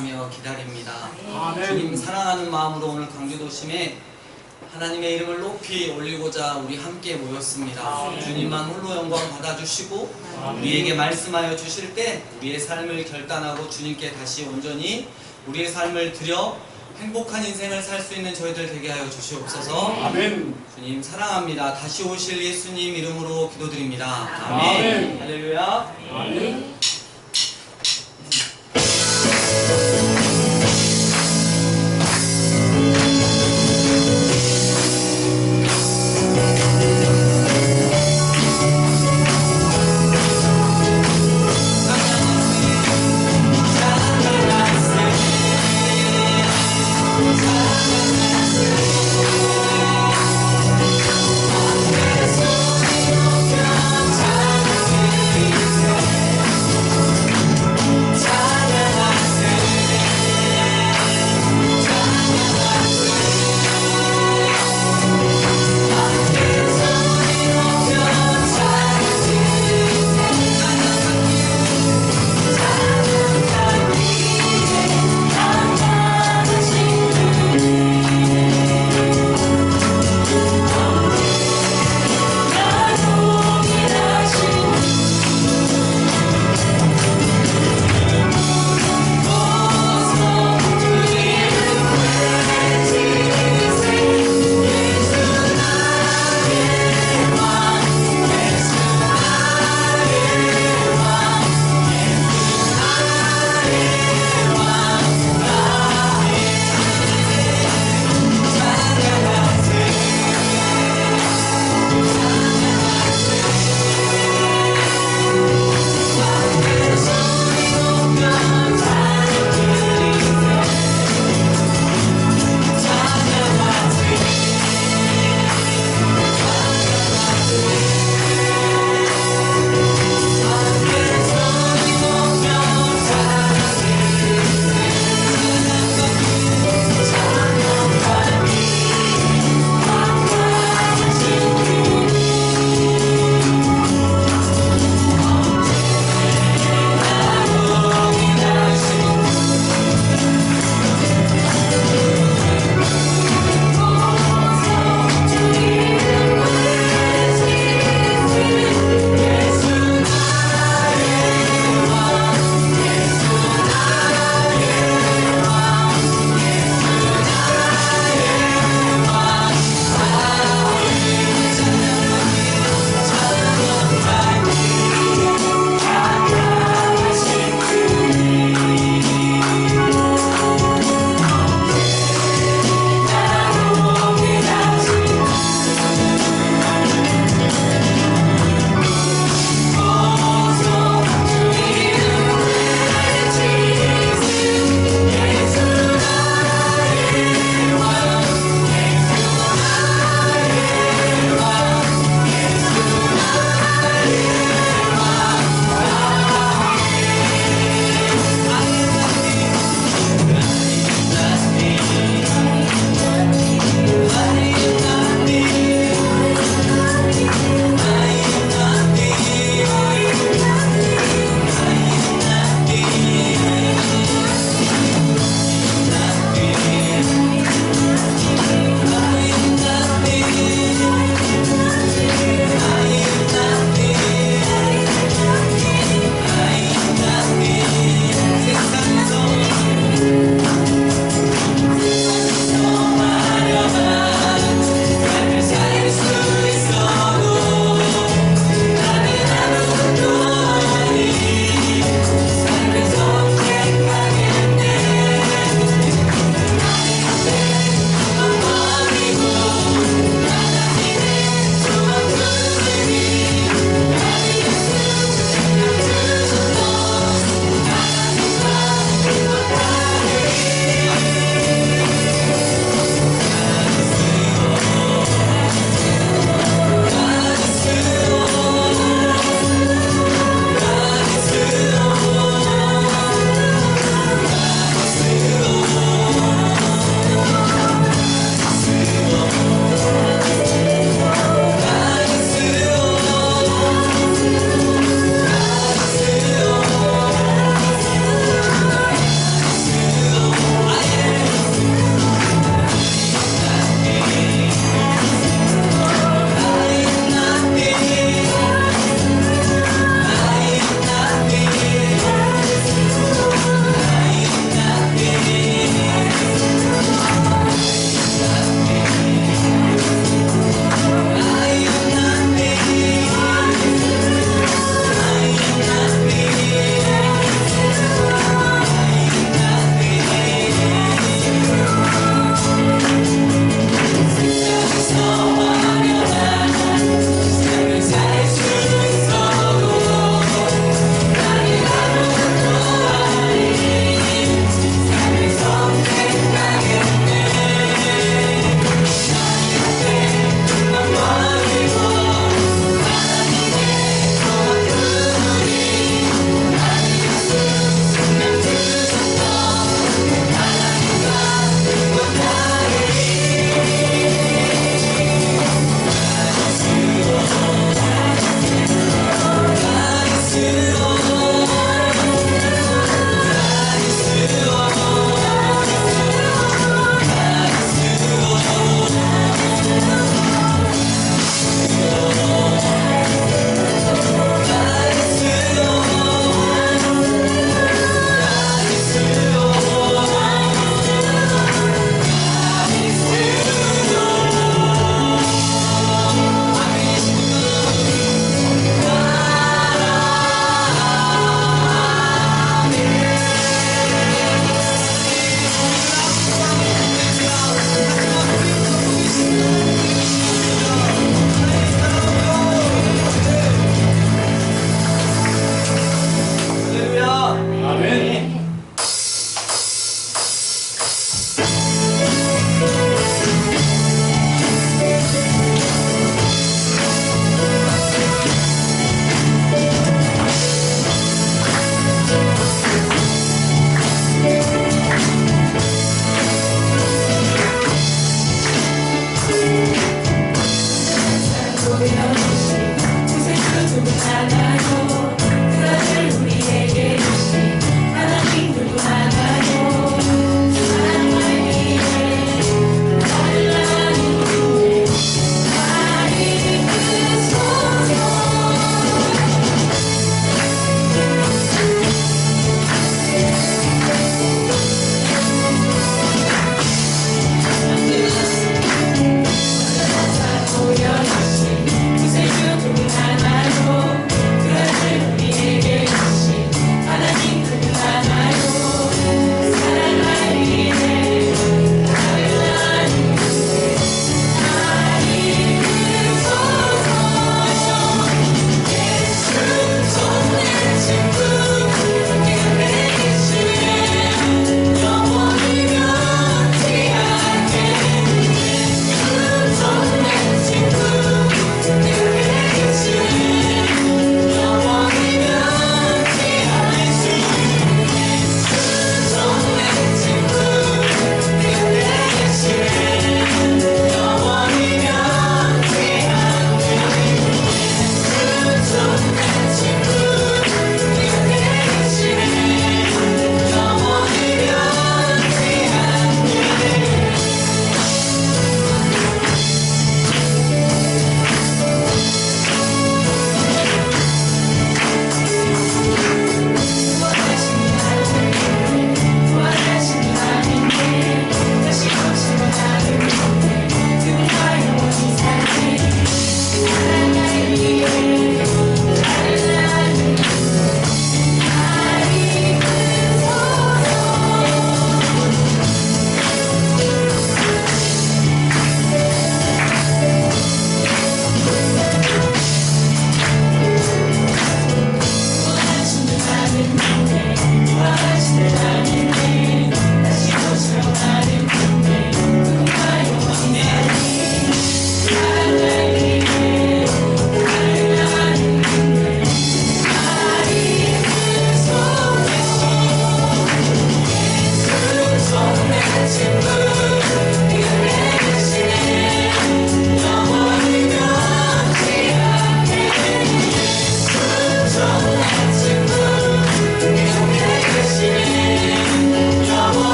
바라며 기다립니다. 아멘. 주님 사랑하는 마음으로 오늘 광주도심에 하나님의 이름을 높이 올리고자 우리 함께 모였습니다. 아멘. 주님만 홀로 영광 받아주시고 아멘. 우리에게 말씀하여 주실 때 우리의 삶을 결단하고 주님께 다시 온전히 우리의 삶을 드려 행복한 인생을 살 수 있는 저희들 되게 하여 주시옵소서. 아멘. 주님 사랑합니다. 다시 오실 예수님 이름으로 기도드립니다. 아멘. 아멘. 할렐루야. 아멘.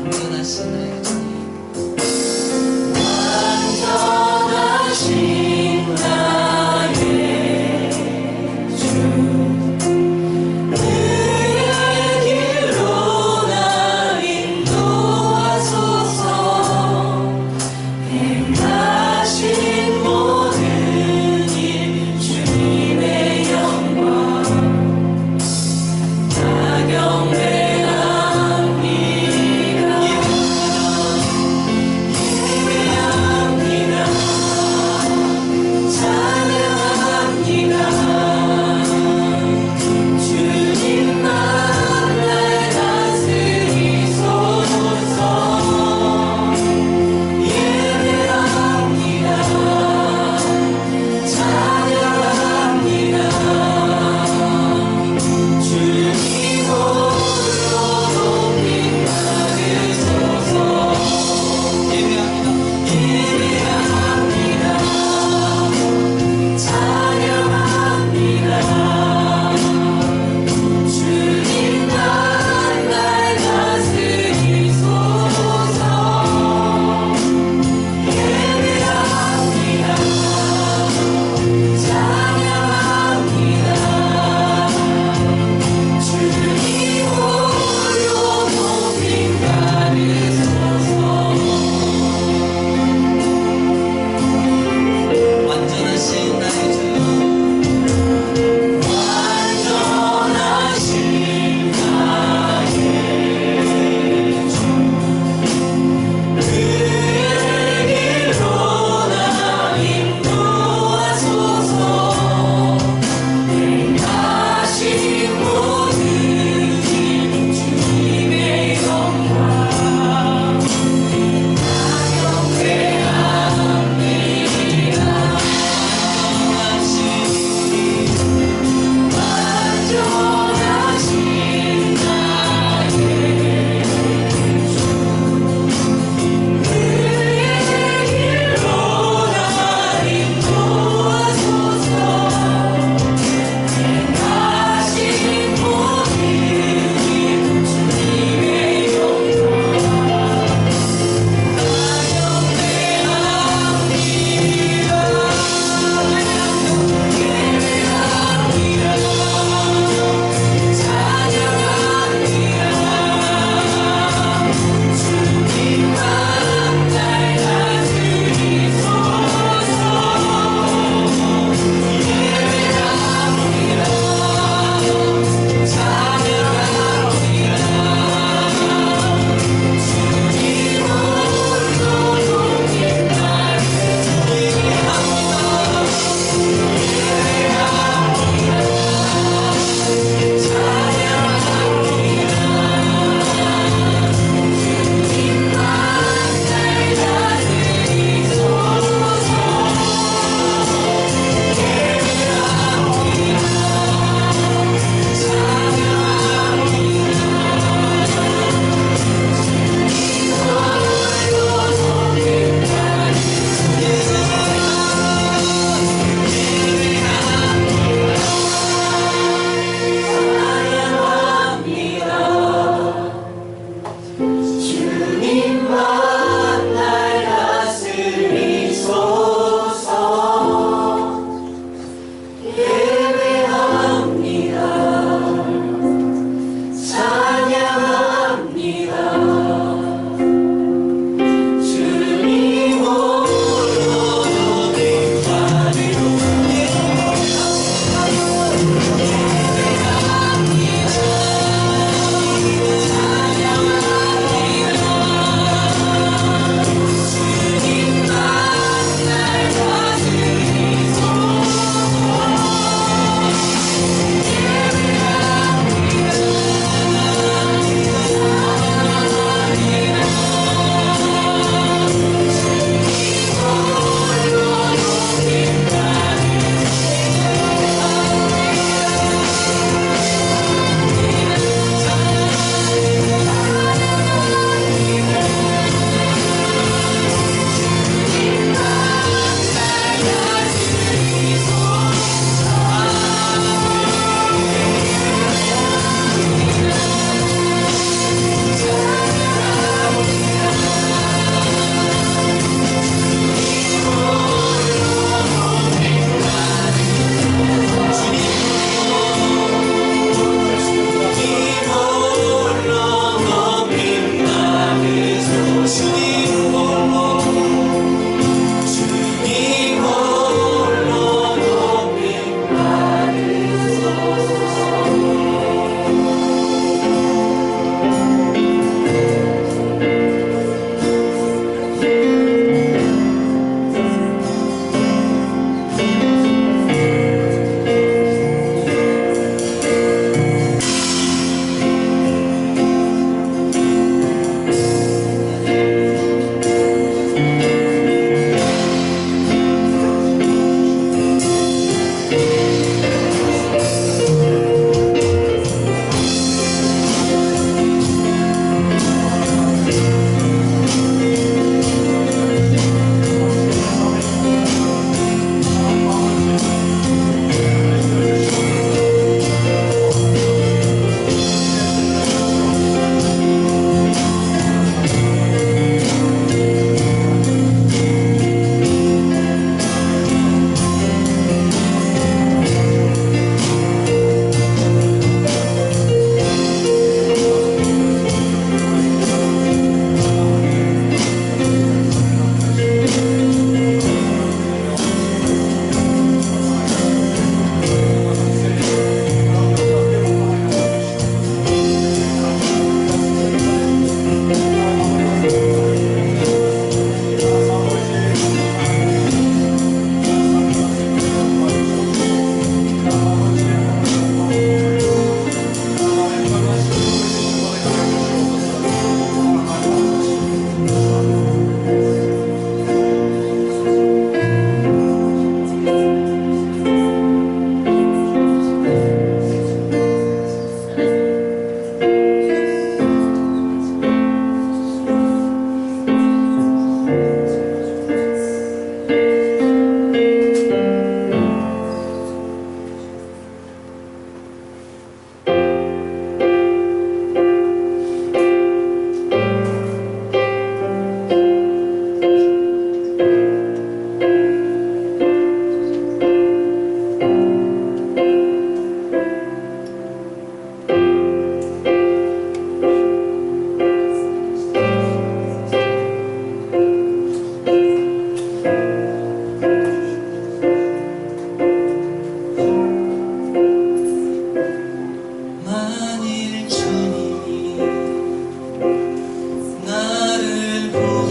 안전하시나요, 주님?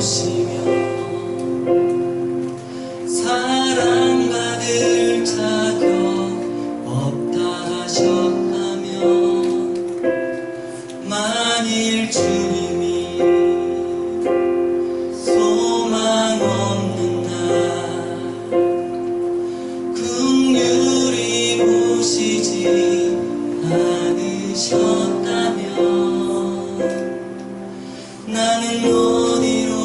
오시며 사랑받을 자격 없다 하셨다면 만일 주님이 소망 없는 날 긍휼히 보시지 않으셨다면 나는 어디로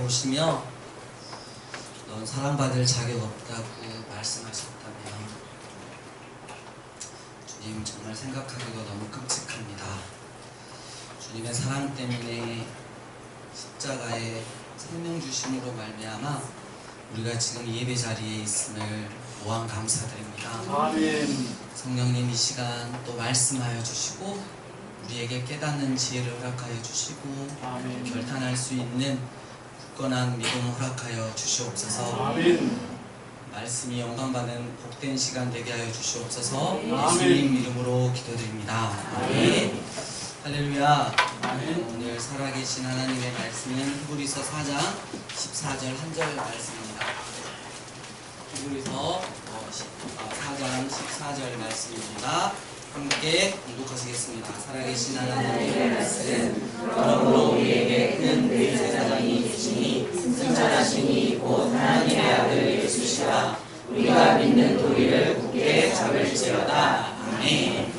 오시며 넌 사랑받을 자격 없다고 말씀하셨다면 주님 정말 생각하기도 너무 끔찍합니다. 주님의 사랑 때문에 십자가에 생명 주심으로 말미암아 우리가 지금 예배 자리에 있음을 무한 감사드립니다. 아멘. 성령님 이 시간 또 말씀하여 주시고 우리에게 깨닫는 지혜를 허락하여 주시고 아멘. 결단할 수 있는 굳건한 믿음 허락하여 주시옵소서. 아멘. 말씀이 영광받는 복된 시간 되게 하여 주시옵소서. 아멘. 예수님 이름으로 기도드립니다. 아멘. 할렐루야. 아멘. 오늘 살아계신 하나님의 말씀은 히브리서 4장 14절 한 절 말씀입니다. 히브리서 4장 14절 말씀입니다. 함께 공독하시겠습니다. 살아계신 하나님의 말씀. 그러므로 우리에게 큰 대제사장이 계시니 승천하시니 곧 하나님의 아들 예수시라. 우리가 믿는 도리를 굳게 잡을지어다. 아멘.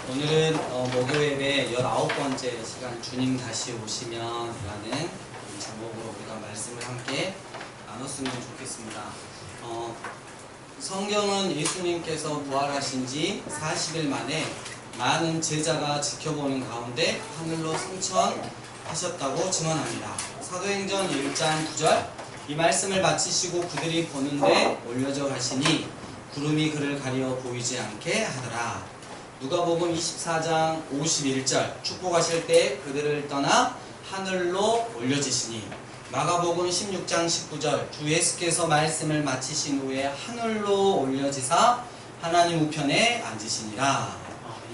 오늘은 목요예배 19번째 시간 주님 다시 오시면 라는 제목으로 우리가 말씀을 함께 나눴으면 좋겠습니다. 성경은 예수님께서 부활하신 지 40일 만에 많은 제자가 지켜보는 가운데 하늘로 승천하셨다고 증언합니다. 사도행전 1장 9절 이 말씀을 마치시고 그들이 보는데 올려져 가시니 구름이 그를 가려 보이지 않게 하더라. 누가복음 24장 51절 축복하실 때 그들을 떠나 하늘로 올려지시니 마가복음 16장 19절 주 예수께서 말씀을 마치신 후에 하늘로 올려지사 하나님 우편에 앉으시니라.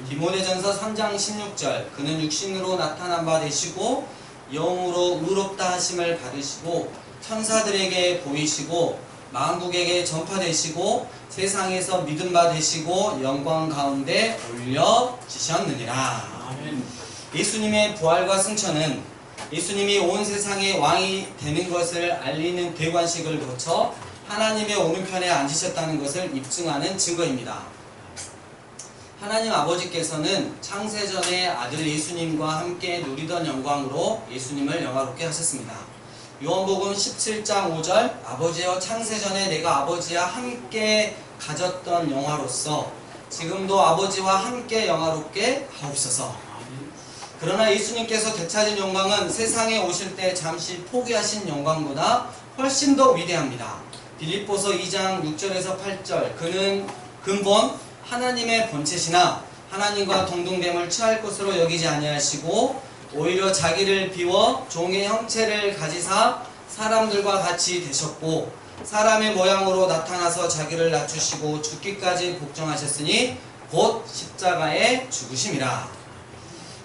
디모데전서 3장 16절 그는 육신으로 나타난 바 되시고 영으로 의롭다 하심을 받으시고 천사들에게 보이시고 만국에게 전파되시고 세상에서 믿음 받으시고 영광 가운데 올려지셨느니라. 아멘. 예수님의 부활과 승천은 예수님이 온 세상의 왕이 되는 것을 알리는 대관식을 거쳐 하나님의 오른편에 앉으셨다는 것을 입증하는 증거입니다. 하나님 아버지께서는 창세전에 아들 예수님과 함께 누리던 영광으로 예수님을 영화롭게 하셨습니다. 요한복음 17장 5절 아버지여 창세전에 내가 아버지와 함께 가졌던 영화로서 지금도 아버지와 함께 영화롭게 하옵소서. 그러나 예수님께서 되찾은 영광은 세상에 오실 때 잠시 포기하신 영광보다 훨씬 더 위대합니다. 빌립보서 2장 6절에서 8절 그는 근본 하나님의 본체시나 하나님과 동등됨을 취할 것으로 여기지 아니하시고 오히려 자기를 비워 종의 형체를 가지사 사람들과 같이 되셨고 사람의 모양으로 나타나서 자기를 낮추시고 죽기까지 복종하셨으니 곧 십자가에 죽으심이라.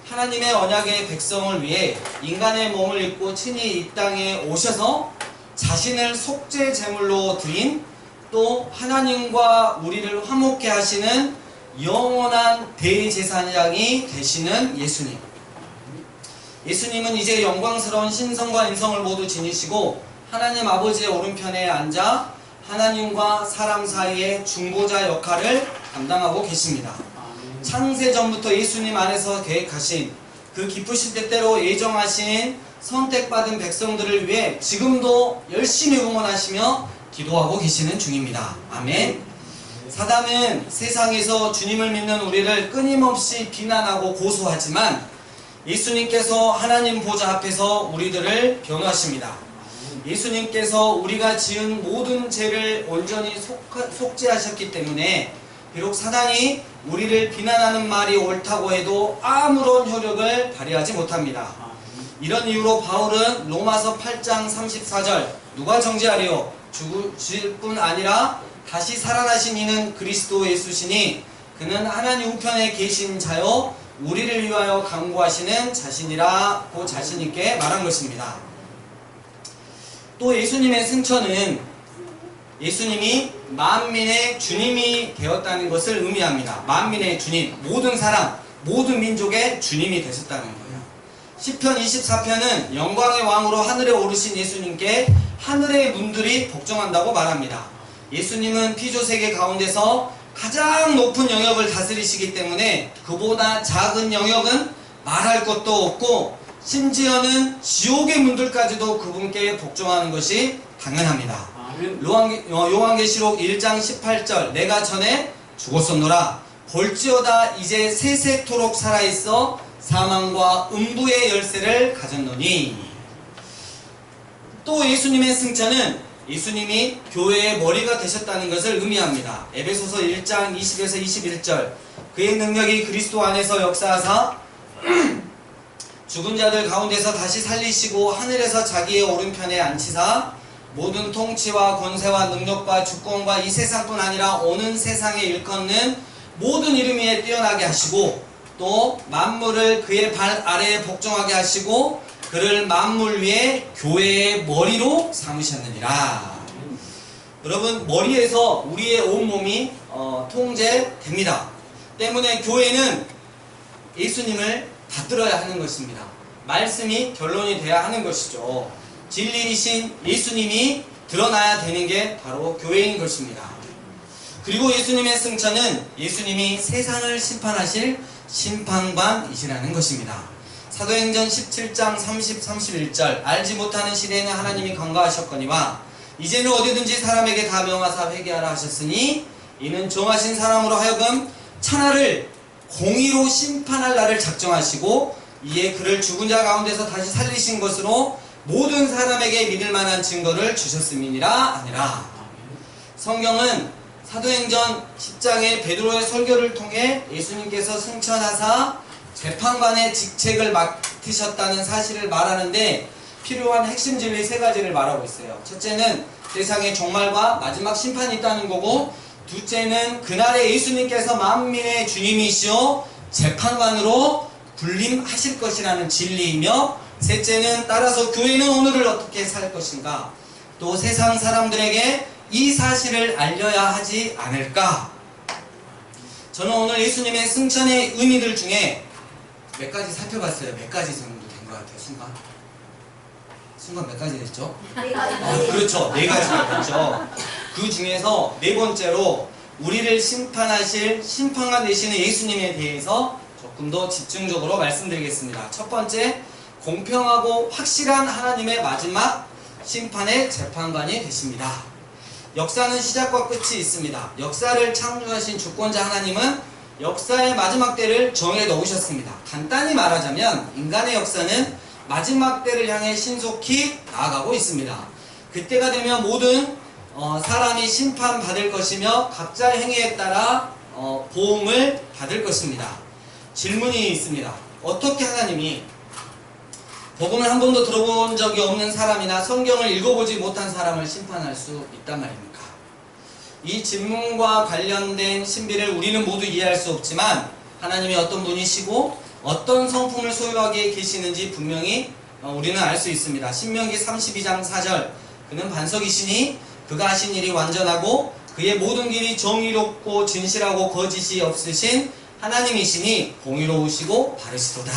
하나님의 언약의 백성을 위해 인간의 몸을 입고 친히 이 땅에 오셔서 자신을 속죄 제물로 드린 또 하나님과 우리를 화목케 하시는 영원한 대제사장이 되시는 예수님. 예수님은 이제 영광스러운 신성과 인성을 모두 지니시고 하나님 아버지의 오른편에 앉아 하나님과 사람 사이의 중보자 역할을 담당하고 계십니다. 창세전부터 예수님 안에서 계획하신 그 기쁘신 때때로 예정하신 선택받은 백성들을 위해 지금도 열심히 응원하시며 기도하고 계시는 중입니다. 아멘. 사단은 세상에서 주님을 믿는 우리를 끊임없이 비난하고 고소하지만 예수님께서 하나님 보좌 앞에서 우리들을 변호하십니다. 예수님께서 우리가 지은 모든 죄를 온전히 속죄하셨기 때문에 비록 사단이 우리를 비난하는 말이 옳다고 해도 아무런 효력을 발휘하지 못합니다. 이런 이유로 바울은 로마서 8장 34절 누가 정죄하리요? 죽으실 뿐 아니라 다시 살아나신 이는 그리스도 예수시니 그는 하나님 우편에 계신 자요 우리를 위하여 강구하시는 자신이라고 자신있게 말한 것입니다. 또 예수님의 승천은 예수님이 만민의 주님이 되었다는 것을 의미합니다. 만민의 주님, 모든 사람, 모든 민족의 주님이 되셨다는 거예요. 시편 24편은 영광의 왕으로 하늘에 오르신 예수님께 하늘의 문들이 복종한다고 말합니다. 예수님은 피조세계 가운데서 가장 높은 영역을 다스리시기 때문에 그보다 작은 영역은 말할 것도 없고 심지어는 지옥의 문들까지도 그분께 복종하는 것이 당연합니다. 요한계시록 1장 18절 내가 전에 죽었었노라 볼지어다 이제 세세토록 살아있어 사망과 음부의 열쇠를 가졌노니. 또 예수님의 승천은 예수님이 교회의 머리가 되셨다는 것을 의미합니다. 에베소서 1장 20에서 21절 그의 능력이 그리스도 안에서 역사하사 죽은 자들 가운데서 다시 살리시고 하늘에서 자기의 오른편에 앉히사 모든 통치와 권세와 능력과 주권과 이 세상뿐 아니라 오는 세상에 일컫는 모든 이름 위에 뛰어나게 하시고 또 만물을 그의 발 아래에 복종하게 하시고 그를 만물 위에 교회의 머리로 삼으셨느니라. 여러분, 머리에서 우리의 온몸이 통제됩니다. 때문에 교회는 예수님을 받들어야 하는 것입니다. 말씀이 결론이 돼야 하는 것이죠. 진리이신 예수님이 드러나야 되는 게 바로 교회인 것입니다. 그리고 예수님의 승천은 예수님이 세상을 심판하실 심판관이시라는 것입니다. 사도행전 17장 30, 31절 알지 못하는 시대에는 하나님이 간과하셨거니와 이제는 어디든지 사람에게 다 명하사 회개하라 하셨으니 이는 정하신 사람으로 하여금 천하를 공의로 심판할 날을 작정하시고 이에 그를 죽은 자 가운데서 다시 살리신 것으로 모든 사람에게 믿을 만한 증거를 주셨음이니라 하니라. 성경은 사도행전 10장의 베드로의 설교를 통해 예수님께서 승천하사 재판관의 직책을 맡으셨다는 사실을 말하는데 필요한 핵심 진리 세 가지를 말하고 있어요. 첫째는 세상에 종말과 마지막 심판이 있다는 거고, 둘째는 그날에 예수님께서 만민의 주님이시오 재판관으로 군림하실 것이라는 진리이며, 셋째는 따라서 교회는 오늘을 어떻게 살 것인가, 또 세상 사람들에게 이 사실을 알려야 하지 않을까. 저는 오늘 예수님의 승천의 의미들 중에 몇 가지 살펴봤어요. 몇 가지 정도 된 것 같아요. 순간 몇 가지 됐죠? 그렇죠. 네 가지가 됐죠. 그 중에서 네 번째로 우리를 심판하실 심판관 되시는 예수님에 대해서 조금 더 집중적으로 말씀드리겠습니다. 첫 번째, 공평하고 확실한 하나님의 마지막 심판의 재판관이 되십니다. 역사는 시작과 끝이 있습니다. 역사를 창조하신 주권자 하나님은 역사의 마지막 때를 정해 놓으셨습니다. 간단히 말하자면 인간의 역사는 마지막 때를 향해 신속히 나아가고 있습니다. 그때가 되면 모든 사람이 심판받을 것이며 각자의 행위에 따라 보응을 받을 것입니다. 질문이 있습니다. 어떻게 하나님이 복음을 한 번도 들어본 적이 없는 사람이나 성경을 읽어보지 못한 사람을 심판할 수 있단 말입니까? 이 질문과 관련된 신비를 우리는 모두 이해할 수 없지만 하나님이 어떤 분이시고 어떤 성품을 소유하게 계시는지 분명히 우리는 알 수 있습니다. 신명기 32장 4절 그는 반석이시니 그가 하신 일이 완전하고 그의 모든 길이 정의롭고 진실하고 거짓이 없으신 하나님이시니 공의로우시고 바르시도다.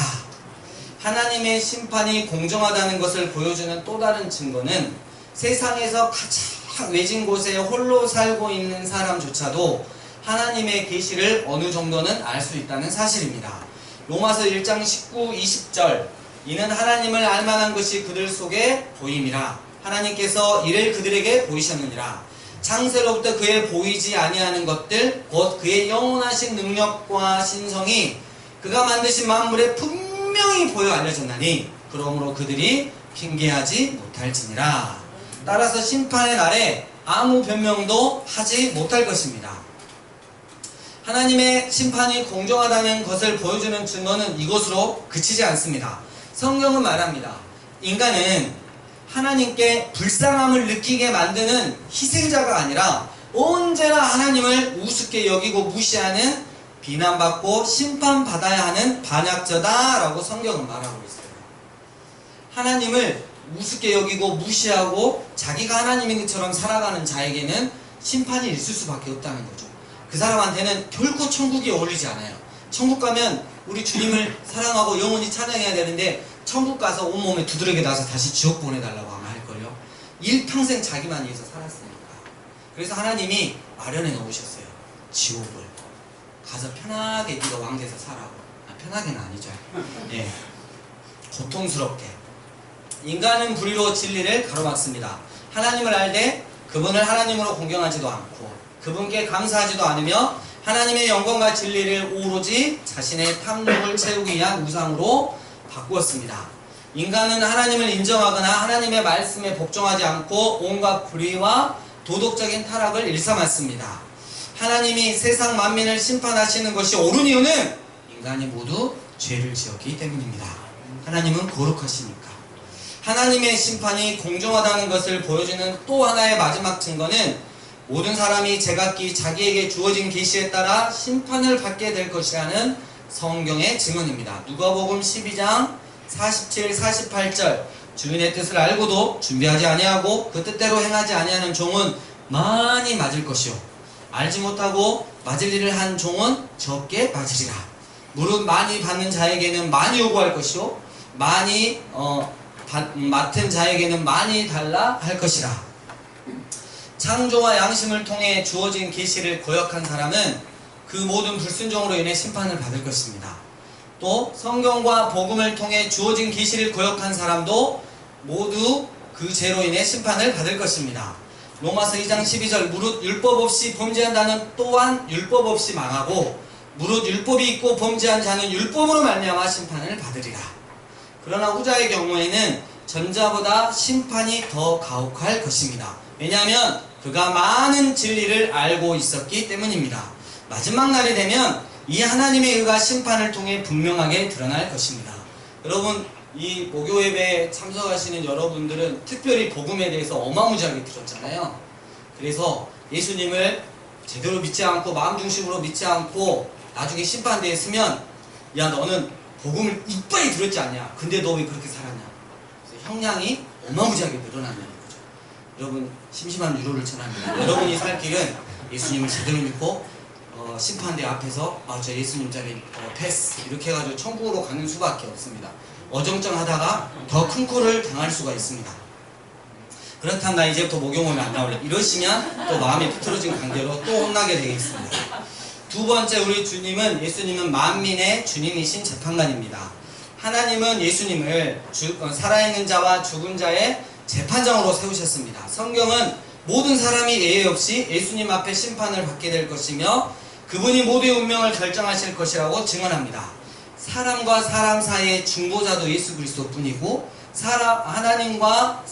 하나님의 심판이 공정하다는 것을 보여주는 또 다른 증거는 세상에서 가장 외진 곳에 홀로 살고 있는 사람조차도 하나님의 계시를 어느 정도는 알 수 있다는 사실입니다. 로마서 1장 19, 20절 이는 하나님을 알만한 것이 그들 속에 보임이라. 하나님께서 이를 그들에게 보이셨느니라. 창세로부터 그의 보이지 아니하는 것들 곧 그의 영원하신 능력과 신성이 그가 만드신 만물에 분명히 보여 알려졌나니 그러므로 그들이 핑계하지 못할지니라. 따라서 심판의 날에 아무 변명도 하지 못할 것입니다. 하나님의 심판이 공정하다는 것을 보여주는 증거는 이것으로 그치지 않습니다. 성경은 말합니다. 인간은 하나님께 불쌍함을 느끼게 만드는 희생자가 아니라 언제나 하나님을 우습게 여기고 무시하는 비난받고 심판받아야 하는 반역자다라고 성경은 말하고 있어요. 하나님을 우습게 여기고 무시하고 자기가 하나님인 것처럼 살아가는 자에게는 심판이 있을 수밖에 없다는 거죠. 그 사람한테는 결코 천국이 어울리지 않아요. 천국 가면 우리 주님을 사랑하고 영원히 찬양해야 되는데 천국 가서 온몸에 두드러기 나서 다시 지옥 보내달라고 아마 할걸요. 일평생 자기만 위해서 살았으니까. 그래서 하나님이 마련해 놓으셨어요. 지옥을. 가서 편하게 네가 왕 돼서 살아고. 편하게는 아니죠. 예. 고통스럽게. 인간은 불의로 진리를 가로막습니다. 하나님을 알되 그분을 하나님으로 공경하지도 않고 그분께 감사하지도 않으며 하나님의 영광과 진리를 오로지 자신의 탐욕을 채우기 위한 우상으로 바꾸었습니다. 인간은 하나님을 인정하거나 하나님의 말씀에 복종하지 않고 온갖 불의와 도덕적인 타락을 일삼았습니다. 하나님이 세상 만민을 심판하시는 것이 옳은 이유는 인간이 모두 죄를 지었기 때문입니다. 하나님은 거룩하시니까. 하나님의 심판이 공정하다는 것을 보여주는 또 하나의 마지막 증거는 모든 사람이 제각기 자기에게 주어진 계시에 따라 심판을 받게 될 것이라는 성경의 증언입니다. 누가복음 12장 47, 48절 주인의 뜻을 알고도 준비하지 아니하고 그 뜻대로 행하지 아니하는 종은 많이 맞을 것이요 알지 못하고 맞을 일을 한 종은 적게 맞으리라. 무릇 많이 받는 자에게는 많이 요구할 것이요 많이 맡은 자에게는 많이 달라 할 것이라. 창조와 양심을 통해 주어진 계시를 거역한 사람은 그 모든 불순종으로 인해 심판을 받을 것입니다. 또 성경과 복음을 통해 주어진 계시를 거역한 사람도 모두 그 죄로 인해 심판을 받을 것입니다. 로마서 2장 12절 무릇 율법 없이 범죄한 자는 또한 율법 없이 망하고 무릇 율법이 있고 범죄한 자는 율법으로 말미암아 심판을 받으리라. 그러나 후자의 경우에는 전자보다 심판이 더 가혹할 것입니다. 왜냐하면 그가 많은 진리를 알고 있었기 때문입니다. 마지막 날이 되면 이 하나님의 의가 심판을 통해 분명하게 드러날 것입니다. 여러분, 이 목요 예배에 참석하시는 여러분들은 특별히 복음에 대해서 어마무지하게 들었잖아요. 그래서 예수님을 제대로 믿지 않고 마음 중심으로 믿지 않고 나중에 심판대에 서면 야 너는 복음을 이빨이 들었지 않냐? 근데 너 왜 그렇게 살았냐? 그래서 형량이 어마무지하게 늘어난다는 거죠. 여러분 심심한 유로를 전합니다. 여러분이 살 길은 예수님을 제대로 믿고 심판대 앞에서 저 예수님 자리 패스 이렇게 해가지고 천국으로 가는 수밖에 없습니다. 어정쩡하다가 더 큰 꼴을 당할 수가 있습니다. 그렇다면 나 이제부터 목욕 오면 안 나올래 이러시면 또 마음이 비틀어진 관계로 또 혼나게 되겠습니다. 두 번째, 우리 예수님은 만민의 주님이신 재판관입니다. 하나님은 예수님을 살아있는 자와 죽은 자의 재판장으로 세우셨습니다. 성경은 모든 사람이 예외 없이 예수님 앞에 심판을 받게 될 것이며 그분이 모두의 운명을 결정하실 것이라고 증언합니다. 사람과 사람 사이의 중보자도 예수 그리스도 뿐이고 하나님과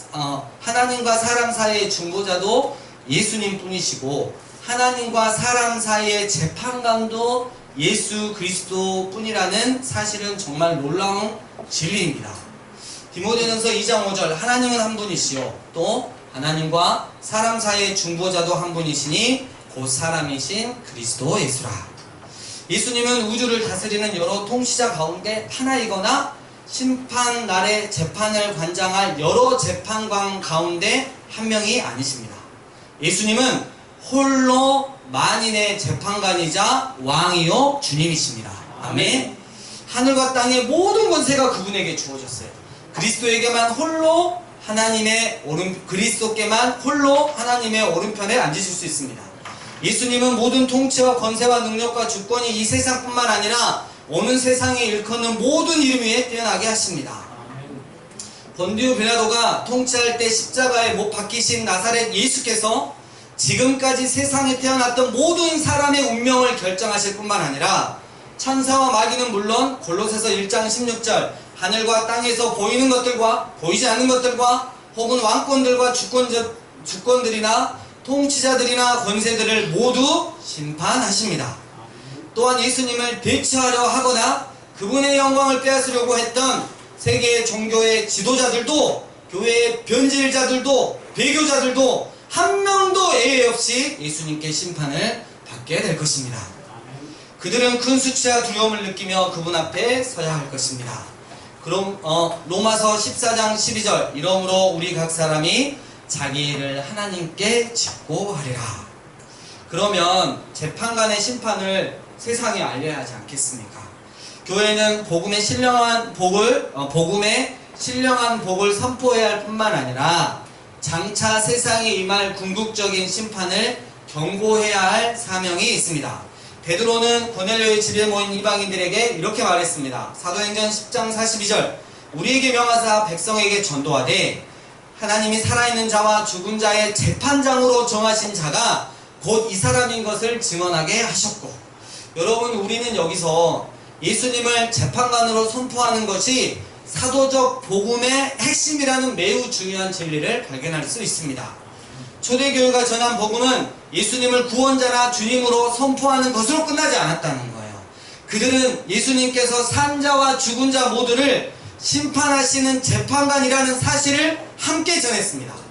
사람 사이의 중보자도 예수님 뿐이시고 하나님과 사람 사이의 재판관도 예수 그리스도 뿐이라는 사실은 정말 놀라운 진리입니다. 디모데전서 2장 5절 하나님은 한 분이시요 또 하나님과 사람 사이의 중보자도 한 분이시니 곧 사람이신 그리스도 예수라. 예수님은 우주를 다스리는 여러 통치자 가운데 하나이거나 심판날의 재판을 관장할 여러 재판관 가운데 한 명이 아니십니다. 예수님은 홀로 만인의 재판관이자 왕이요 주님이십니다. 아멘. 하늘과 땅의 모든 권세가 그분에게 주어졌어요. 그리스도께만 홀로 하나님의 오른편에 앉으실 수 있습니다. 예수님은 모든 통치와 권세와 능력과 주권이 이 세상뿐만 아니라 오는 세상에 일컫는 모든 이름 위에 뛰어나게 하십니다. 본디오 빌라도가 통치할 때 십자가에 못 박히신 나사렛 예수께서 지금까지 세상에 태어났던 모든 사람의 운명을 결정하실 뿐만 아니라 천사와 마귀는 물론 골로새서 1장 16절 하늘과 땅에서 보이는 것들과 보이지 않는 것들과 혹은 왕권들과 주권들이나 통치자들이나 권세들을 모두 심판하십니다. 또한 예수님을 대체하려 하거나 그분의 영광을 빼앗으려고 했던 세계의 종교의 지도자들도 교회의 변질자들도 배교자들도 한 명도 예외 없이 예수님께 심판을 받게 될 것입니다. 그들은 큰 수치와 두려움을 느끼며 그분 앞에 서야 할 것입니다. 그럼 로마서 14장 12절 이러므로 우리 각 사람이 자기 일을 하나님께 짓고 하리라. 그러면 재판관의 심판을 세상에 알려야 하지 않겠습니까? 교회는 복음의 신령한 복을 선포해야 할 뿐만 아니라 장차 세상에 임할 궁극적인 심판을 경고해야 할 사명이 있습니다. 베드로는 고넬료의 집에 모인 이방인들에게 이렇게 말했습니다. 사도행전 10장 42절 우리에게 명하사 백성에게 전도하되 하나님이 살아있는 자와 죽은 자의 재판장으로 정하신 자가 곧 이 사람인 것을 증언하게 하셨고. 여러분, 우리는 여기서 예수님을 재판관으로 선포하는 것이 사도적 복음의 핵심이라는 매우 중요한 진리를 발견할 수 있습니다. 초대교회가 전한 복음은 예수님을 구원자나 주님으로 선포하는 것으로 끝나지 않았다는 거예요. 그들은 예수님께서 산 자와 죽은 자 모두를 심판하시는 재판관이라는 사실을 함께 전했습니다.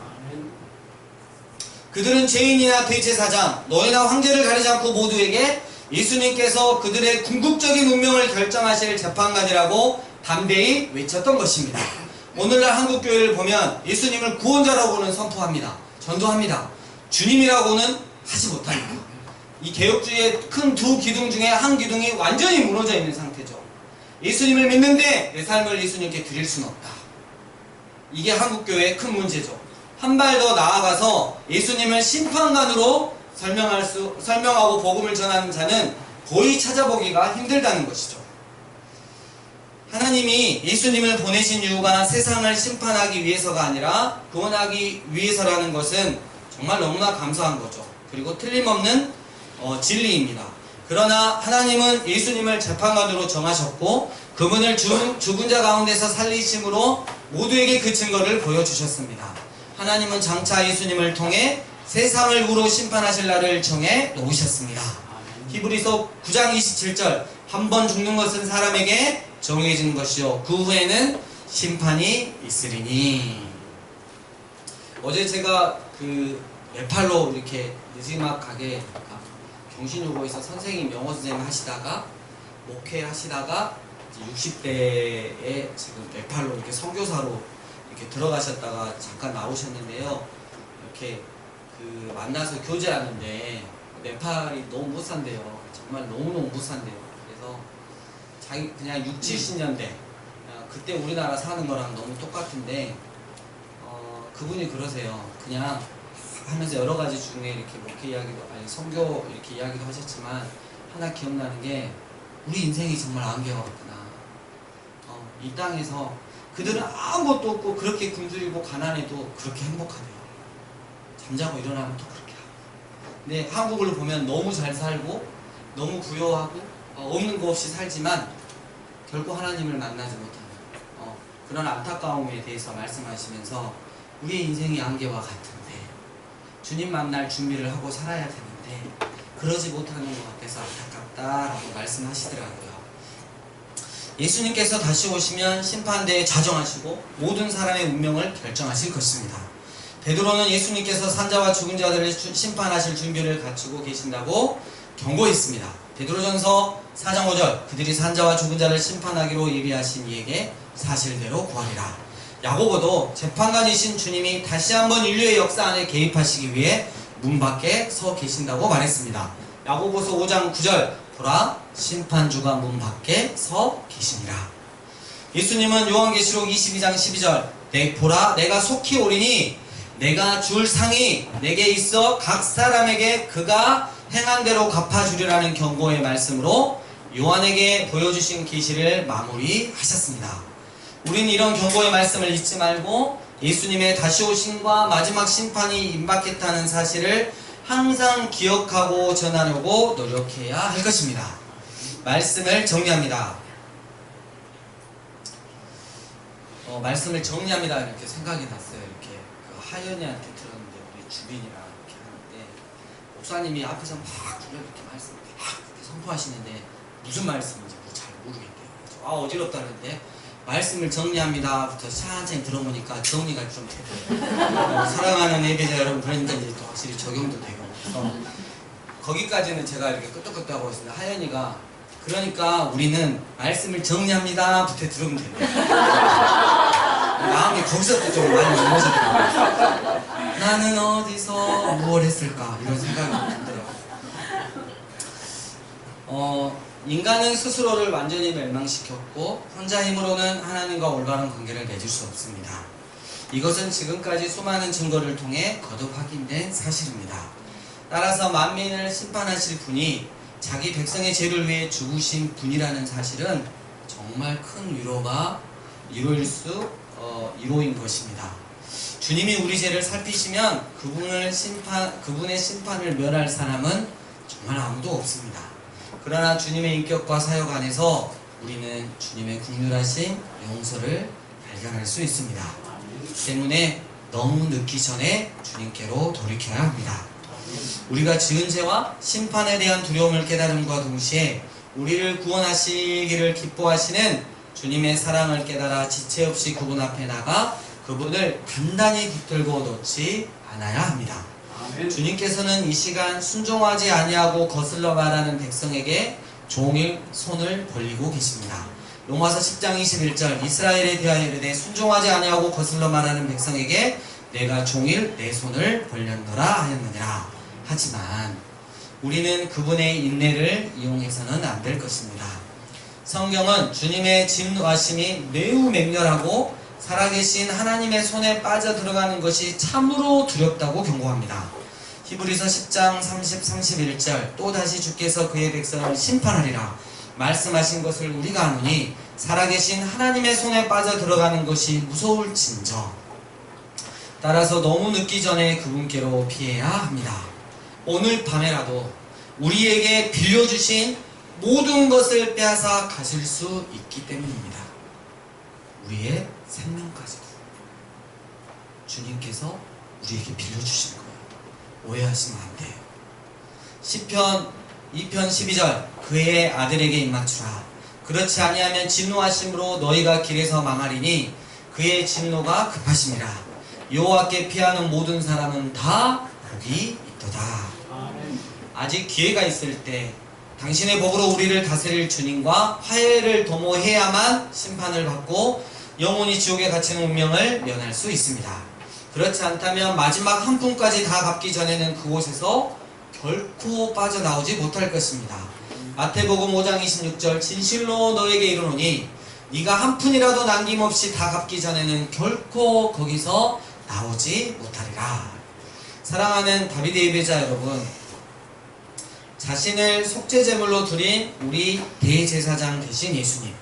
그들은 죄인이나 대제사장, 노예나 황제를 가리지 않고 모두에게 예수님께서 그들의 궁극적인 운명을 결정하실 재판관이라고 담대히 외쳤던 것입니다. 오늘날 한국교회를 보면 예수님을 구원자라고는 선포합니다. 전도합니다. 주님이라고는 하지 못합니다. 이 개혁주의의 큰 두 기둥 중에 한 기둥이 완전히 무너져 있는 상태죠. 예수님을 믿는데 내 삶을 예수님께 드릴 수는 없다. 이게 한국교회의 큰 문제죠. 한 발 더 나아가서 예수님을 심판관으로 설명하고 복음을 전하는 자는 거의 찾아보기가 힘들다는 것이죠. 하나님이 예수님을 보내신 이유가 세상을 심판하기 위해서가 아니라 구원하기 위해서라는 것은 정말 너무나 감사한 거죠. 그리고 틀림없는 진리입니다. 그러나 하나님은 예수님을 재판관으로 정하셨고 그분을 죽은 자 가운데서 살리심으로 모두에게 그 증거를 보여주셨습니다. 하나님은 장차 예수님을 통해 세상을 우로 심판하실 날을 정해 놓으셨습니다. 히브리서 9장 27절 한 번 죽는 것은 사람에게 정해진 것이요 그 후에는 심판이 있으리니. 어제 제가 그 네팔로 이렇게 느지막 가게 경신요고에서 선생님 영어 선생님 하시다가 목회 하시다가 60대에 지금 네팔로 이렇게 선교사로 이렇게 들어가셨다가 잠깐 나오셨는데요. 이렇게 그 만나서 교제하는데 네팔이 너무 못 산대요. 정말 너무너무 못 산대요. 그래서 자기 그냥 60, 70년대 그때 우리나라 사는 거랑 너무 똑같은데 그분이 그러세요. 그냥 하면서 여러 가지 중에 이렇게 목회 이야기도 아니 선교 이렇게 이야기도 하셨지만 하나 기억나는 게 우리 인생이 정말 안개와 같구나. 이 땅에서 그들은 아무것도 없고 그렇게 굶주리고 가난해도 그렇게 행복하대요. 잠자고 일어나면 또 그렇게 하고. 근데 한국을 보면 너무 잘 살고 너무 부유하고 없는 거 없이 살지만 결국 하나님을 만나지 못하는 그런 안타까움에 대해서 말씀하시면서 우리의 인생이 안개와 같은데 주님 만날 준비를 하고 살아야 되는데 그러지 못하는 것 같아서 안타깝다라고 말씀하시더라고요. 예수님께서 다시 오시면 심판대에 자정하시고 모든 사람의 운명을 결정하실 것입니다. 베드로는 예수님께서 산자와 죽은 자들을 심판하실 준비를 갖추고 계신다고 경고했습니다. 베드로전서 4장 5절 그들이 산자와 죽은 자를 심판하기로 예비하신 이에게 사실대로 구하리라. 야고보도 재판관이신 주님이 다시 한번 인류의 역사 안에 개입하시기 위해 문 밖에 서 계신다고 말했습니다. 야고보서 5장 9절 보라 심판주가 문 밖에 서 계시니라. 예수님은 요한계시록 22장 12절 보라 내가 속히 오리니 내가 줄 상이 내게 있어 각 사람에게 그가 행한 대로 갚아주리라는 경고의 말씀으로 요한에게 보여주신 계시를 마무리하셨습니다. 우리는 이런 경고의 말씀을 잊지 말고 예수님의 다시 오심과 마지막 심판이 임박했다는 사실을 항상 기억하고 전하려고 노력해야 할 것입니다. 말씀을 정리합니다. 말씀을 정리합니다. 이렇게 생각이 났어요. 이렇게 그 하연이한테 들었는데 우리 주빈이랑 이렇게 하는데 목사님이 앞에서 막 이렇게 말씀 막 이렇게 선포하시는데 무슨 말씀인지 잘 모르겠대요. 어지럽다는데 말씀을 정리합니다부터 천천히 들어보니까 정리가 좀 되더라고요. 사랑하는 예배자 여러분 그러니까 이제 또 확실히 적용도 되고 거기까지는 제가 이렇게 끄떡끄떡 하고 있습니다. 하연이가 그러니까 우리는 말씀을 정리합니다부터 들으면 돼요. 마음이 거기서부터 좀 많이 무너졌더라고요. 나는 어디서 무엇을 했을까 이런 생각이 들더라고요. 인간은 스스로를 완전히 멸망시켰고 혼자 힘으로는 하나님과 올바른 관계를 맺을 수 없습니다. 이것은 지금까지 수많은 증거를 통해 거듭 확인된 사실입니다. 따라서 만민을 심판하실 분이 자기 백성의 죄를 위해 죽으신 분이라는 사실은 정말 큰 위로가 이로인 것입니다. 주님이 우리 죄를 살피시면 그분의 심판을 면할 사람은 정말 아무도 없습니다. 그러나 주님의 인격과 사역 안에서 우리는 주님의 긍휼하심, 용서를 발견할 수 있습니다. 때문에 너무 늦기 전에 주님께로 돌이켜야 합니다. 우리가 지은 죄와 심판에 대한 두려움을 깨달음과 동시에 우리를 구원하시기를 기뻐하시는 주님의 사랑을 깨달아 지체 없이 그분 앞에 나가 그분을 단단히 붙들고 놓지 않아야 합니다. 주님께서는 이 시간 순종하지 아니하고 거슬러 말하는 백성에게 종일 손을 벌리고 계십니다. 로마서 10장 21절 이스라엘에 대하여 이르되 순종하지 아니하고 거슬러 말하는 백성에게 내가 종일 내 손을 벌렸노라 하였느니라. 하지만 우리는 그분의 인내를 이용해서는 안 될 것입니다. 성경은 주님의 진노하심이 매우 맹렬하고 살아계신 하나님의 손에 빠져 들어가는 것이 참으로 두렵다고 경고합니다. 히브리서 10장 30, 31절 또다시 주께서 그의 백성을 심판하리라 말씀하신 것을 우리가 아노니 살아계신 하나님의 손에 빠져 들어가는 것이 무서울진저 따라서 너무 늦기 전에 그분께로 피해야 합니다. 오늘 밤에라도 우리에게 빌려주신 모든 것을 빼앗아 가실 수 있기 때문입니다. 우리의 생명까지도 주님께서 우리에게 빌려주신 거예요. 오해하시면 안 돼요. 시편 2편 12절 그의 아들에게 입맞추라. 그렇지 아니하면 진노하심으로 너희가 길에서 망하리니 그의 진노가 급하심이라. 여호와께 피하는 모든 사람은 다 복이 있도다. 아직 기회가 있을 때 당신의 복으로 우리를 다스릴 주님과 화해를 도모해야만 심판을 받고 영원히 지옥에 갇히는 운명을 면할 수 있습니다. 그렇지 않다면 마지막 한 푼까지 다 갚기 전에는 그곳에서 결코 빠져나오지 못할 것입니다. 마태복음 5장 26절 진실로 너에게 이르노니 네가 한 푼이라도 남김없이 다 갚기 전에는 결코 거기서 나오지 못하리라. 사랑하는 다윗의 배자 여러분, 자신을 속죄제물로 드린 우리 대제사장 되신 예수님,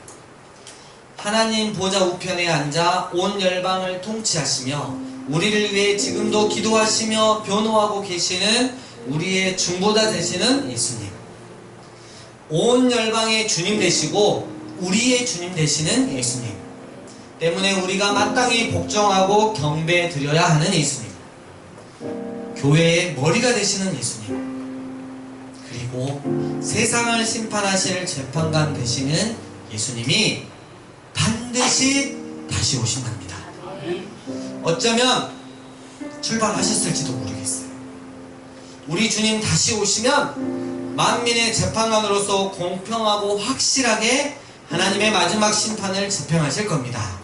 하나님 보좌 우편에 앉아 온 열방을 통치하시며 우리를 위해 지금도 기도하시며 변호하고 계시는 우리의 중보자 되시는 예수님, 온 열방의 주님 되시고 우리의 주님 되시는 예수님 때문에 우리가 마땅히 복종하고 경배 드려야 하는 예수님, 교회의 머리가 되시는 예수님, 그리고 세상을 심판하실 재판관 되시는 예수님이 반드시 다시 오신답니다. 어쩌면 출발하셨을지도 모르겠어요. 우리 주님 다시 오시면 만민의 재판관으로서 공평하고 확실하게 하나님의 마지막 심판을 집행하실 겁니다.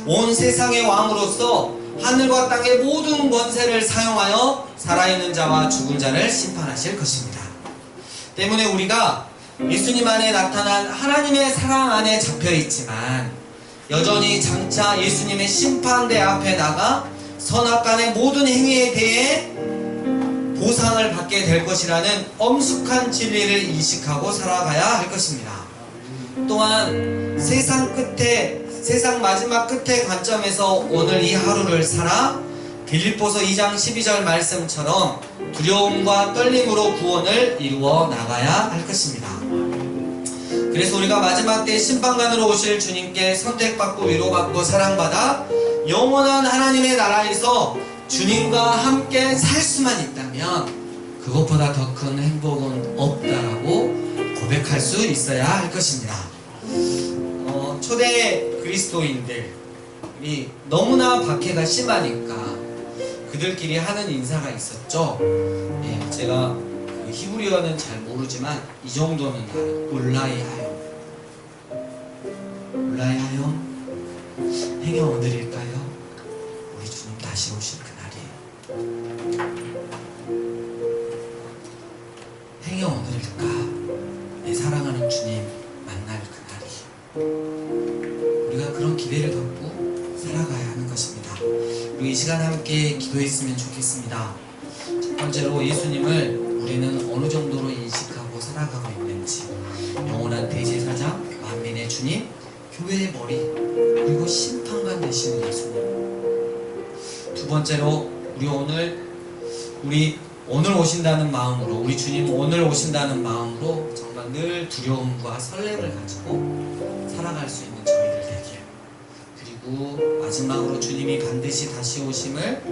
온 세상의 왕으로서 하늘과 땅의 모든 권세를 사용하여 살아있는 자와 죽은 자를 심판하실 것입니다. 때문에 우리가 예수님 안에 나타난 하나님의 사랑 안에 잡혀있지만 여전히 장차 예수님의 심판대 앞에 나가 선악간의 모든 행위에 대해 보상을 받게 될 것이라는 엄숙한 진리를 인식하고 살아가야 할 것입니다. 또한 세상 마지막 끝의 관점에서 오늘 이 하루를 살아 빌립보서 2장 12절 말씀처럼 두려움과 떨림으로 구원을 이루어 나가야 할 것입니다. 그래서 우리가 마지막 때 심판관으로 오실 주님께 선택받고 위로받고 사랑받아 영원한 하나님의 나라에서 주님과 함께 살 수만 있다면 그것보다 더 큰 행복은 없다라고 고백할 수 있어야 할 것입니다. 초대 그리스도인들이 너무나 박해가 심하니까 그들끼리 하는 인사가 있었죠. 예, 제가 그 히브리어는 잘 모르지만 이 정도는 알아요. 울라이 하염, 울라이 하염, 행여 오늘일까요? 우리 주님 다시 오실 그날이에요. 행여 오늘일까? 내 사랑하는 주님 만날 그날이. 우리가 그런 기대를 갖고 살아가야 하는 것입니다. 그리고 이 시간 함께 기도했으면 좋겠습니다. 첫 번째로 예수님을 우리는 어느 정도로 인식하고 살아가고 있는지, 영원한 대제사장, 만민의 주님, 교회의 머리, 그리고 심판관 되시는 예수님. 두 번째로 우리 오늘 오신다는 마음으로, 우리 주님 오늘 오신다는 마음으로 정말 늘 두려움과 설렘을 가지고 살아갈 수 있는 저희들 되길. 그리고 마지막으로 주님이 반드시 다시 오심을,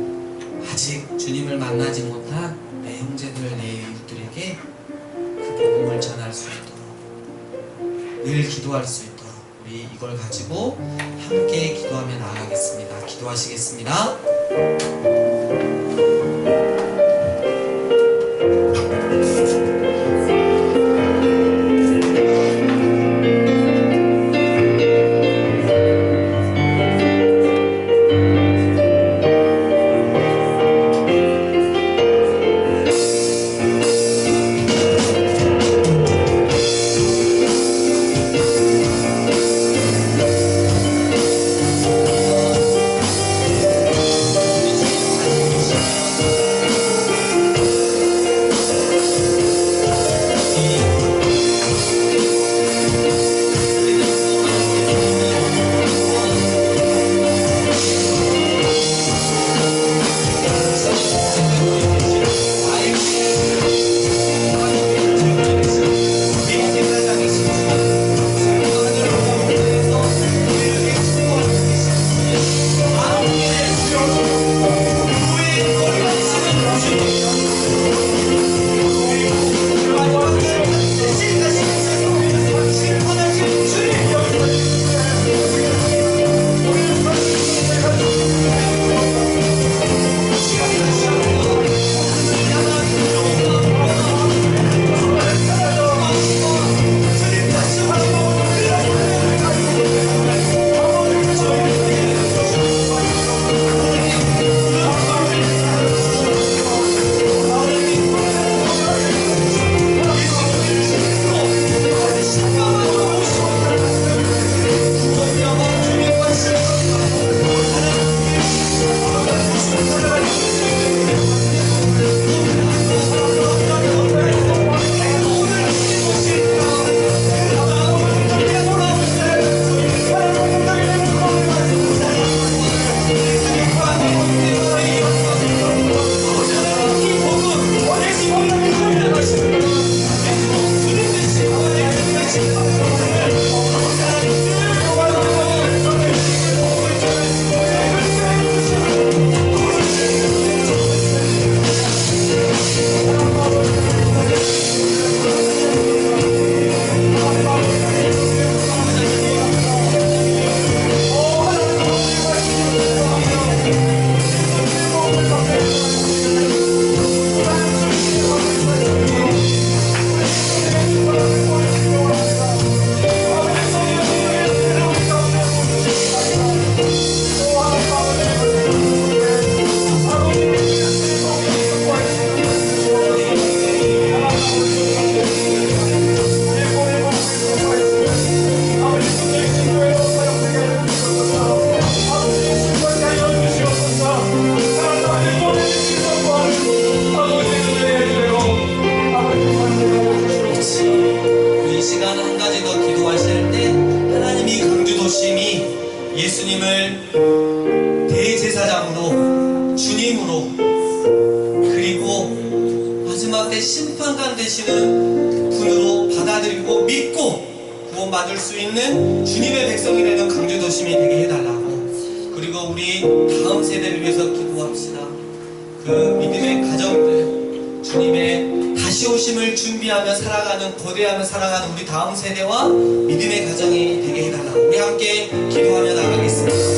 아직 주님을 만나지 못한 내 형제들, 내 이웃들에게 그 복음을 전할 수 있도록, 늘 기도할 수 있도록 우리 이걸 가지고 함께 기도하며 나아가겠습니다. 기도하시겠습니다. 예수님을 대제사장으로, 주님으로, 그리고 마지막 때 심판관 되시는 분으로 받아들이고 믿고 구원받을 수 있는 주님의 백성이 되는 강주도심이 되게 해달라고. 그리고 우리 다음 세대를 위해서 기도합시다. 그 믿음의 가정들, 주님의 다시 오심을 준비하며 살아가는, 고대하며 살아가는 우리 다음 세대와 믿음의 가정이 되게 해달라고. 우리 함께 기도하며 나가겠습니다.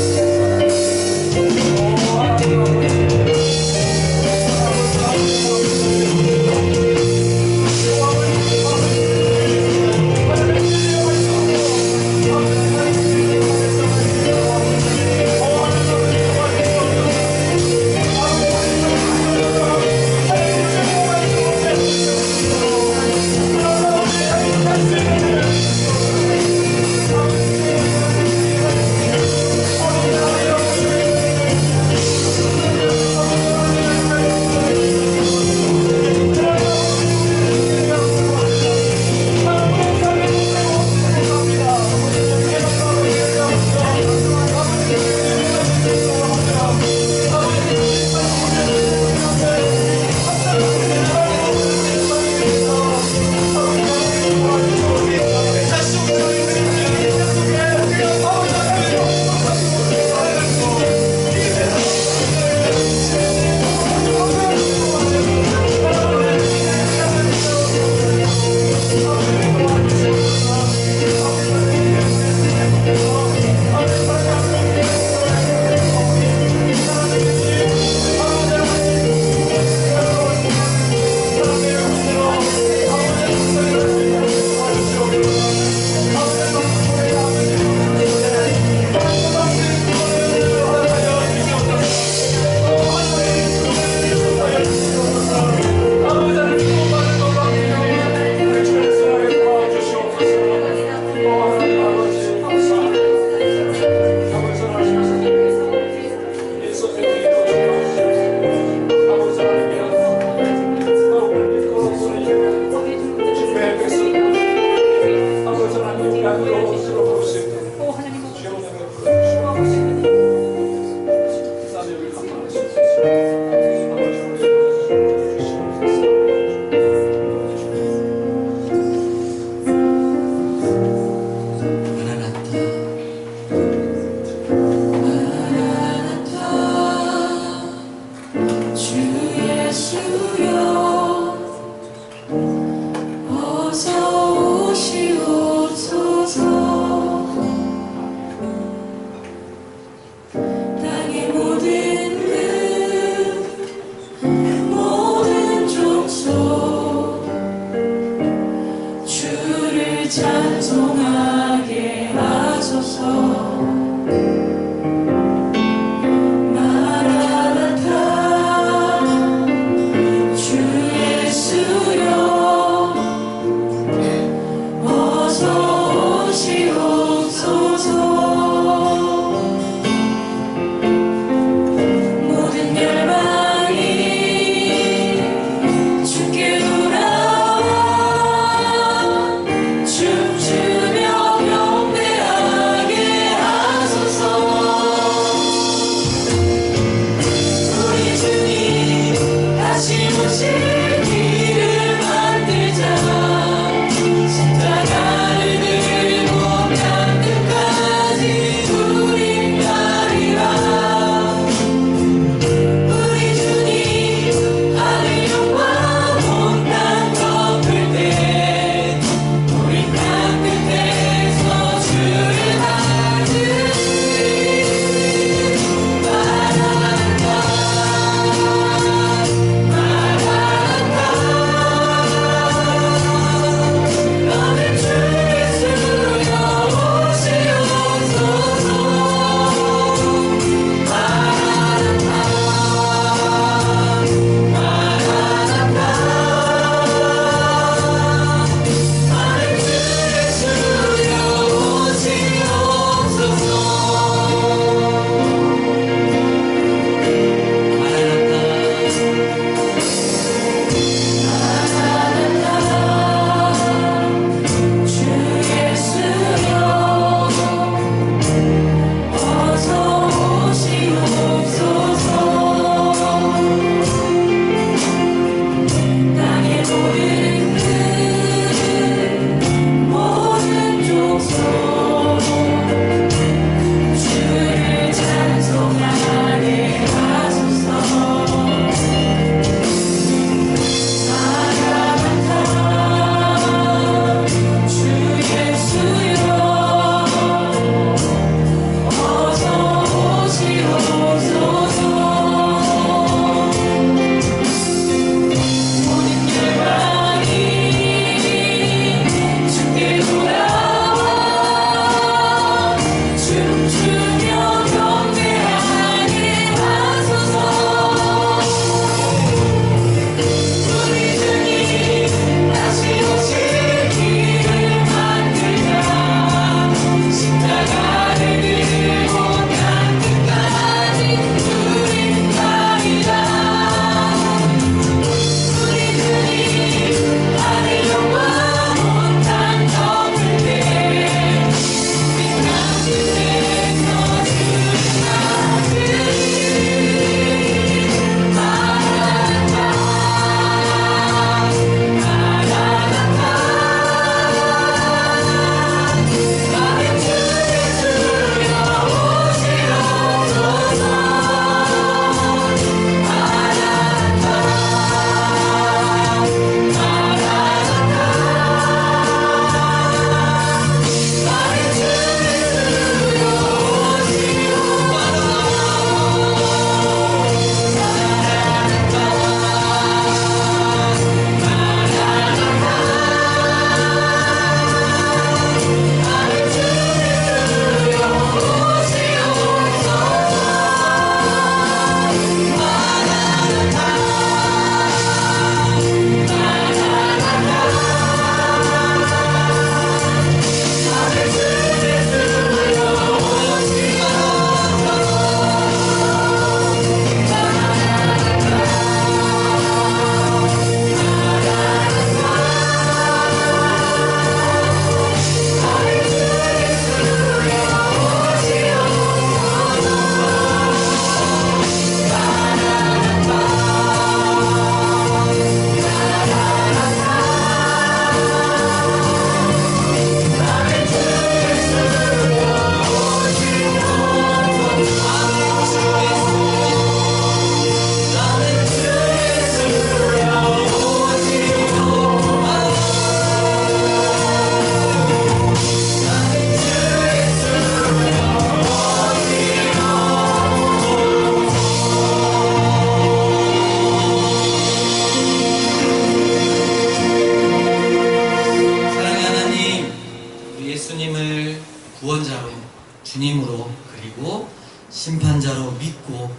심판자로 믿고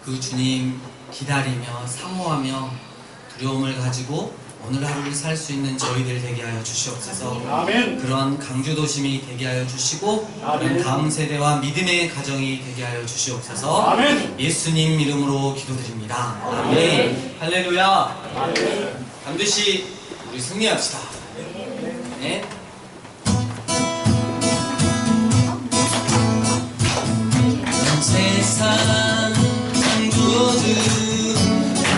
그 주님 기다리며 사모하며 두려움을 가지고 오늘 하루를 살 수 있는 저희들 되게 하여 주시옵소서. 아멘. 그런 강주도심이 되게 하여 주시고 아멘. 다음 세대와 믿음의 가정이 되게 하여 주시옵소서. 아멘. 예수님 이름으로 기도드립니다. 아멘. 할렐루야. 아멘. 반드시 우리 승리합시다. 네. 온 세상 창조주,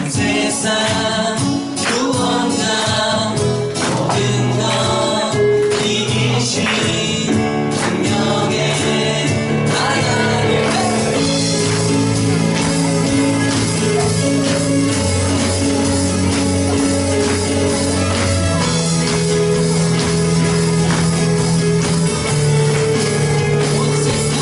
온 세상 구원자, 모든 것 이기신 생명의 하나님. 온 세상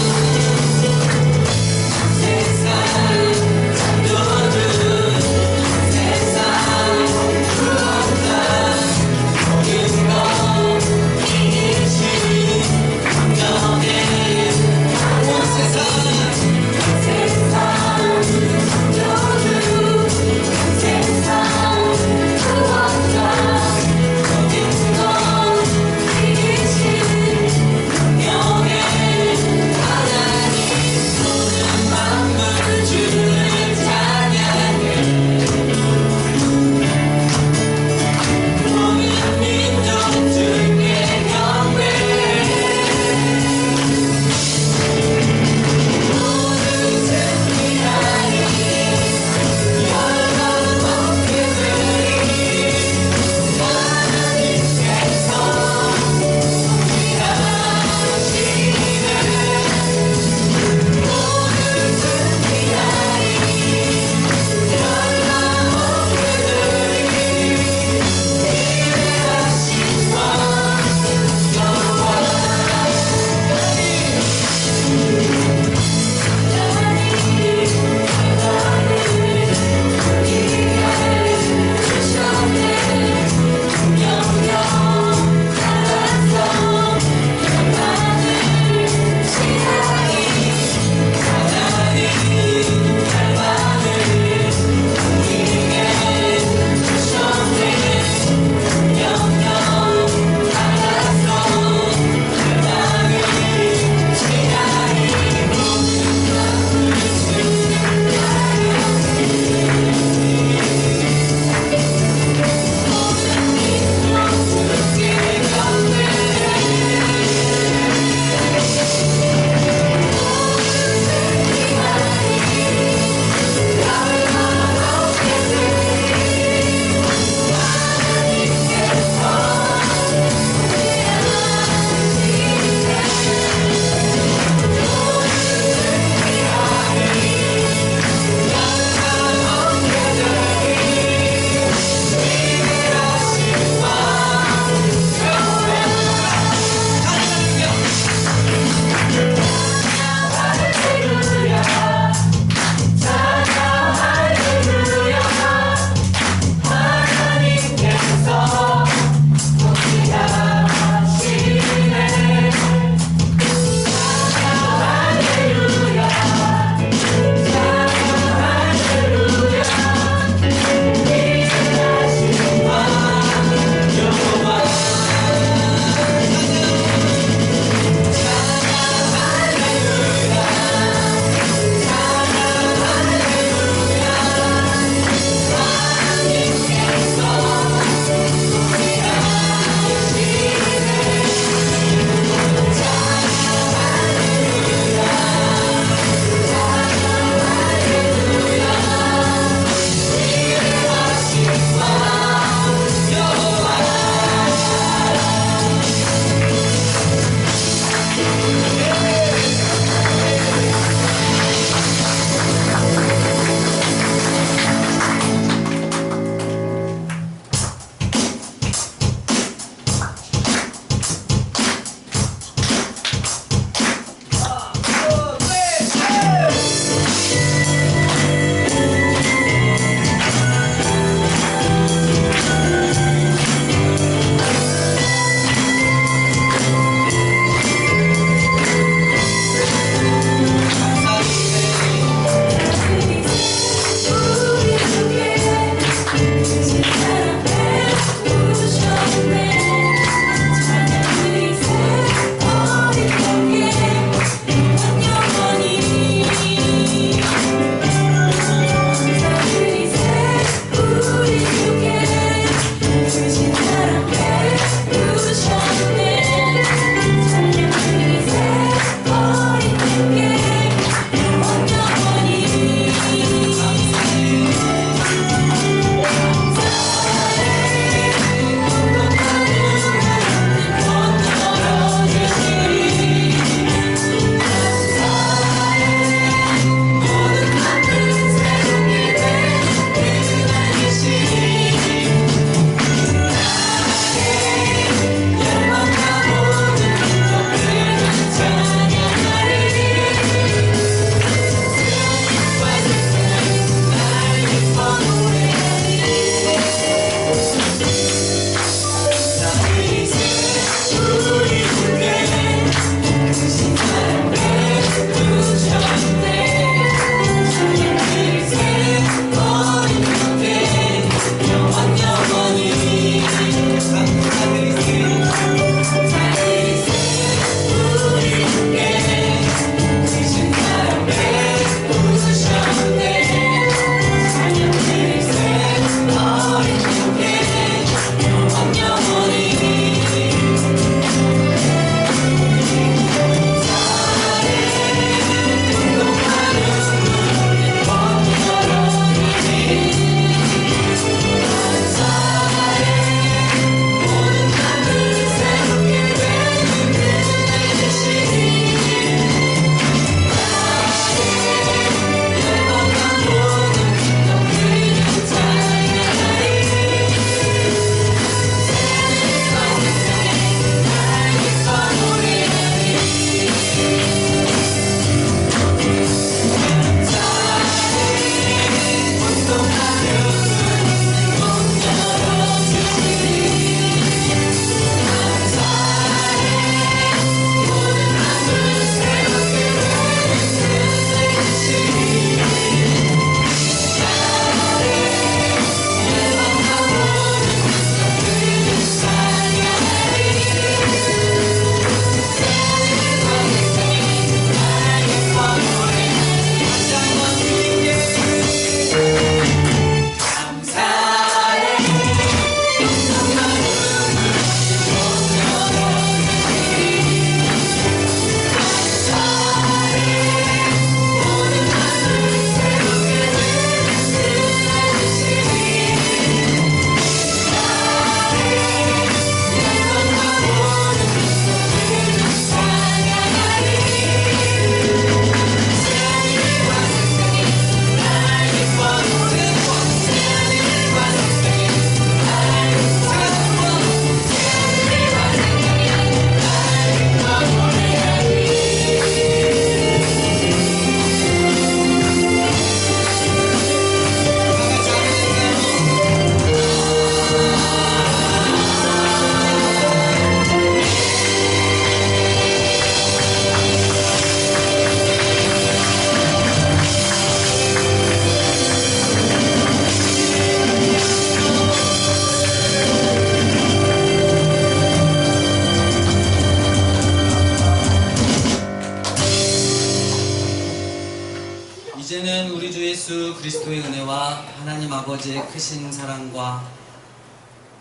이제는 우리 주 예수 그리스도의 은혜와 하나님 아버지의 크신 사랑과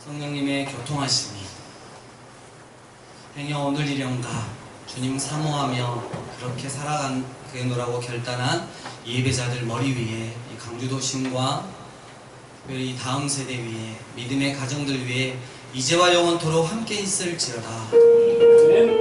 성령님의 교통하심이 행여 오늘 이령가 주님 사모하며 그렇게 살아가노라고 결단한 이 예배자들 머리 위에 이 강주도심과 특별히 이 다음 세대 위에 믿음의 가정들 위에 이제와 영원토록 함께 있을지어다.